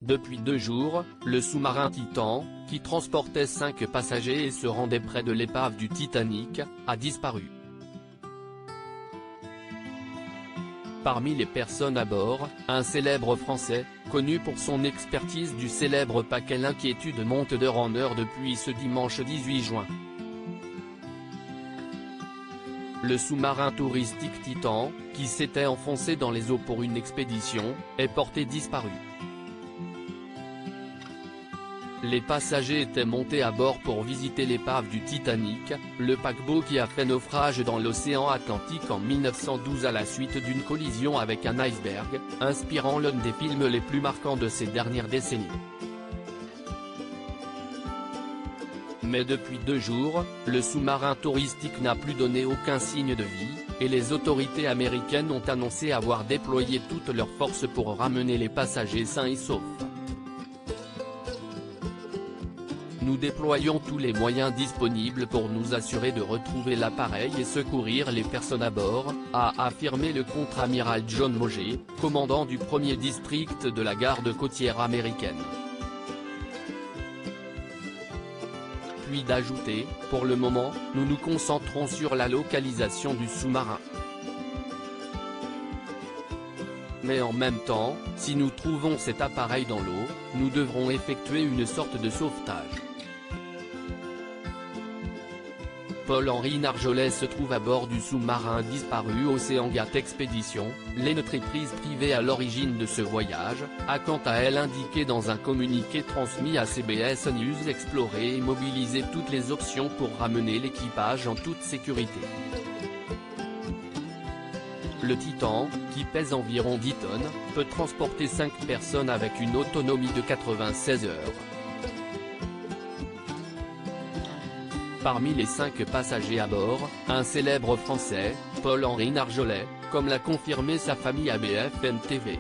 Depuis 2 jours, le sous-marin Titan, qui transportait 5 passagers et se rendait près de l'épave du Titanic, a disparu. Parmi les personnes à bord, un célèbre Français, connu pour son expertise du célèbre paquet L'Inquiétude monte d'heure en heure depuis ce dimanche 18 juin. Le sous-marin touristique Titan, qui s'était enfoncé dans les eaux pour une expédition, est porté disparu. Les passagers étaient montés à bord pour visiter l'épave du Titanic, le paquebot qui a fait naufrage dans l'océan Atlantique en 1912 à la suite d'une collision avec un iceberg, inspirant l'un des films les plus marquants de ces dernières décennies. Mais depuis 2 jours, le sous-marin touristique n'a plus donné aucun signe de vie, et les autorités américaines ont annoncé avoir déployé toutes leurs forces pour ramener les passagers sains et saufs. Nous déployons tous les moyens disponibles pour nous assurer de retrouver l'appareil et secourir les personnes à bord, a affirmé le contre-amiral John Moget, commandant du 1er district de la garde côtière américaine. Puis d'ajouter, pour le moment, nous nous concentrons sur la localisation du sous-marin. Mais en même temps, si nous trouvons cet appareil dans l'eau, nous devrons effectuer une sorte de sauvetage. Paul-Henri Narjolet se trouve à bord du sous-marin disparu OceanGate Expedition, l'entreprise privée à l'origine de ce voyage, a quant à elle indiqué dans un communiqué transmis à CBS News explorer et mobiliser toutes les options pour ramener l'équipage en toute sécurité. Le Titan, qui pèse environ 10 tonnes, peut transporter 5 personnes avec une autonomie de 96 heures. Parmi les 5 passagers à bord, un célèbre Français, Paul-Henri Narjolet, comme l'a confirmé sa famille à BFM TV.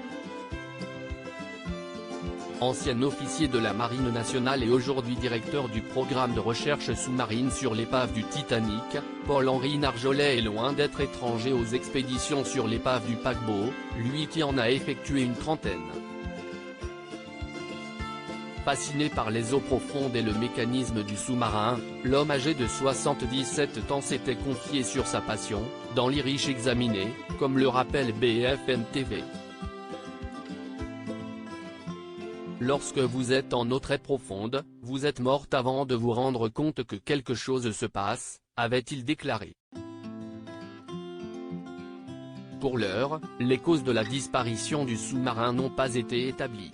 Ancien officier de la Marine nationale et aujourd'hui directeur du programme de recherche sous-marine sur l'épave du Titanic, Paul-Henri Narjolet est loin d'être étranger aux expéditions sur l'épave du paquebot, lui qui en a effectué une trentaine. Fasciné par les eaux profondes et le mécanisme du sous-marin, l'homme âgé de 77 ans s'était confié sur sa passion, dans l'Irish Examiner, comme le rappelle BFM TV. Lorsque vous êtes en eau très profonde, vous êtes morte avant de vous rendre compte que quelque chose se passe, avait-il déclaré. Pour l'heure, les causes de la disparition du sous-marin n'ont pas été établies.